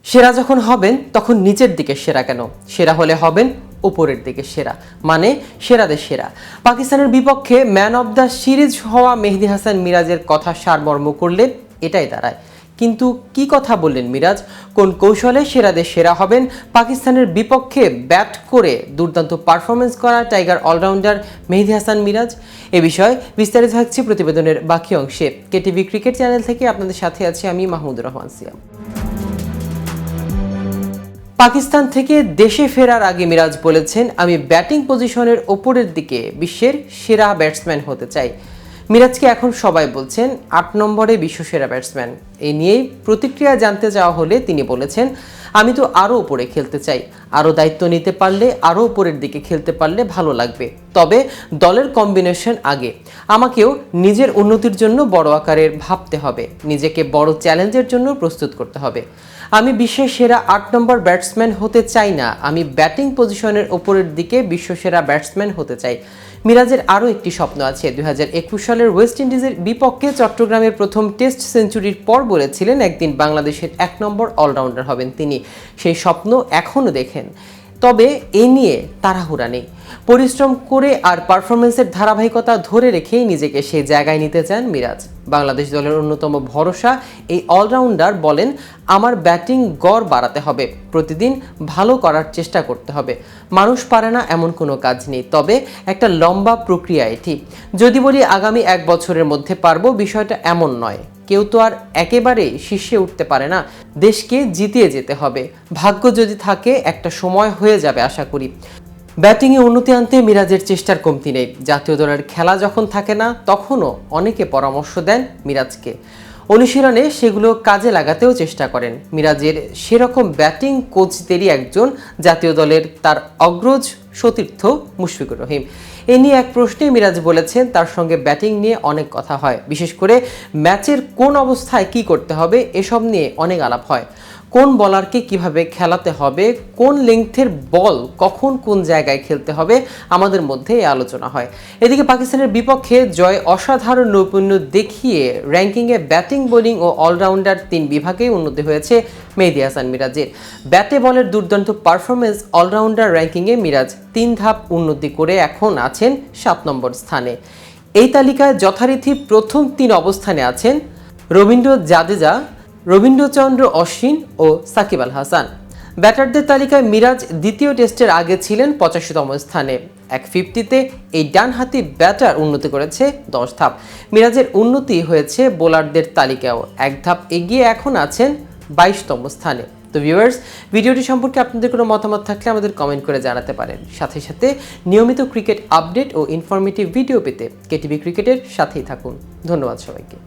সেরা যখন হবেন তখন নিচের দিকে সেরা কেন, সেরা হলে হবেন উপরের দিকে সেরা, মানে সেরাদের সেরা। পাকিস্তানের বিপক্ষে ম্যান অব দ্য সিরিজ হওয়া মেহেদী হাসান মিরাজের কথা সারমর্ম করলে এটাই দাঁড়ায়। কিন্তু কি কথা বললেন মিরাজ? কোন কৌশলে সেরাদের সেরা হবেন? পাকিস্তানের বিপক্ষে ব্যাট করে দুর্দান্ত পারফরমেন্স করা টাইগার অলরাউন্ডার মেহেদী হাসান মিরাজ। এ বিষয়ে বিস্তারিত থাকছে প্রতিবেদনের বাকি অংশে। কেটিভি ক্রিকেট চ্যানেল থেকে আপনাদের সাথে আছি আমি মাহমুদুর রহমান সিয়াম। পাকিস্তান থেকে দেশে ফেরার আগে মিরাজ বলেছেন, আমি ব্যাটিং পজিশনের ওপরের দিকে বিশ্বের সেরা ব্যাটসম্যান হতে চাই। মিরাজকে এখন সবাই বলছেন ৮ নম্বরে বিশ্বসেরা ব্যাটসম্যান। এই নিয়েই প্রতিক্রিয়া জানতে চাওয়া হলে তিনি বলেছেন, আমি তো আরও উপরে খেলতে চাই, আরও দায়িত্ব নিতে পারলে, আরও উপরের দিকে খেলতে পারলে ভালো লাগবে। তবে দলের কম্বিনেশন আগে, আমাকেও নিজের উন্নতির জন্য বড় আকারের ভাবতে হবে, নিজেকে বড় চ্যালেঞ্জের জন্য প্রস্তুত করতে হবে। আমি বিশ্বের সেরা ৮ নম্বর ব্যাটসম্যান হতে চাই না, আমি ব্যাটিং পজিশনের ওপরের দিকে বিশ্বসেরা ব্যাটসম্যান হতে চাই। মিরাজের আরও একটি স্বপ্ন আছে। ২০২১ সালের ওয়েস্ট ইন্ডিজের বিপক্ষে চট্টগ্রামের প্রথম টেস্ট সেঞ্চুরির পর বলেছিলেন একদিন বাংলাদেশের ১ নম্বর অলরাউন্ডার হবেন তিনি। সেই স্বপ্ন এখনও দেখেন, তবে এ নিয়ে তাড়াহুড়া নেই। পরিশ্রম করে আর পারফরমেন্সের ধারাবাহিকতা ধরে রেখেই নিজেকে সেই জায়গায় নিতে চান মিরাজ। বাংলাদেশ দলের অন্যতম ভরসা এই অলরাউন্ডার বলেন, আমার ব্যাটিং গড় বাড়াতে হবে, প্রতিদিন ভালো করার চেষ্টা করতে হবে। মানুষ পারে না এমন কোনো কাজ নেই, তবে একটা লম্বা প্রক্রিয়া এটি। যদি বলি আগামী ১ বছরের মধ্যে পারবো, বিষয়টা এমন নয়। কেউ তো আর একেবারে শীর্ষে উঠতে পারে না, দেশকে জিতিয়ে যেতে হবে। ভাগ্য যদি থাকে একটা সময় হয়ে যাবে আশা করি। ব্যাটিংয়ে উন্নতি আনতে মিরাজের চেষ্টার কমতি নেই। জাতীয় দলের খেলা যখন থাকে না তখনও অনেকে পরামর্শ দেন মিরাজকে, অনুশীলনে সেগুলো কাজে লাগাতেও চেষ্টা করেন। মিরাজের সেরকম ব্যাটিং কোচদেরই একজন জাতীয় দলের তার অগ্রজ সতীর্থ মুশফিকুর রহিম। এ নিয়ে এক প্রশ্নে মিরাজ বলেছেন, তার সঙ্গে ব্যাটিং নিয়ে অনেক কথা হয়, বিশেষ করে ম্যাচের কোন অবস্থায় কি করতে হবে এসব নিয়ে অনেক আলাপ হয়। কোন বলারকে কিভাবে খেলাতে হবে, কোন লেংথের বল কখন কোন জায়গায় খেলতে হবে, আমাদের মধ্যে এই আলোচনা হয়। এদিকে পাকিস্তানের বিপক্ষে জয় অসাধারণ নৈপুণ্য দেখিয়ে র্যাঙ্কিংয়ে ব্যাটিং, বোলিং ও অলরাউন্ডার ৩ বিভাগেই উন্নতি হয়েছে মেহেদী হাসান মিরাজের। ব্যাটে বলের দুর্দান্ত পারফরমেন্স, অলরাউন্ডার র্যাঙ্কিংয়ে মিরাজ ৩ ধাপ উন্নতি করে এখন আছেন ৭ নম্বর স্থানে। এই তালিকায় যথারীতি প্রথম ৩ অবস্থানে আছেন রবীন্দ্র জাদেজা, রবীন্দ্রচন্দ্র অশ্বিন ও সাকিব আল হাসান। ব্যাটারদের তালিকায় মিরাজ দ্বিতীয় টেস্টের আগে ছিলেন ৮৫তম স্থানে। ১50তে এই ডানহাতি ব্যাটার উন্নতি করেছে ১০ ধাপ। মিরাজের উন্নতি হয়েছে বোলারদের তালিকায়ও, ১ ধাপ এগিয়ে এখন আছেন ২২তম স্থানে। তো ভিউয়ার্স, ভিডিওটি সম্পর্কে আপনাদের কোনো মতামত থাকলে আমাদের কমেন্ট করে জানাতে পারেন। সাথে সাথে নিয়মিত ক্রিকেট আপডেট ও ইনফরমেটিভ ভিডিও পেতে কেটিভি ক্রিকেটের সাথেই থাকুন। ধন্যবাদ সবাইকে।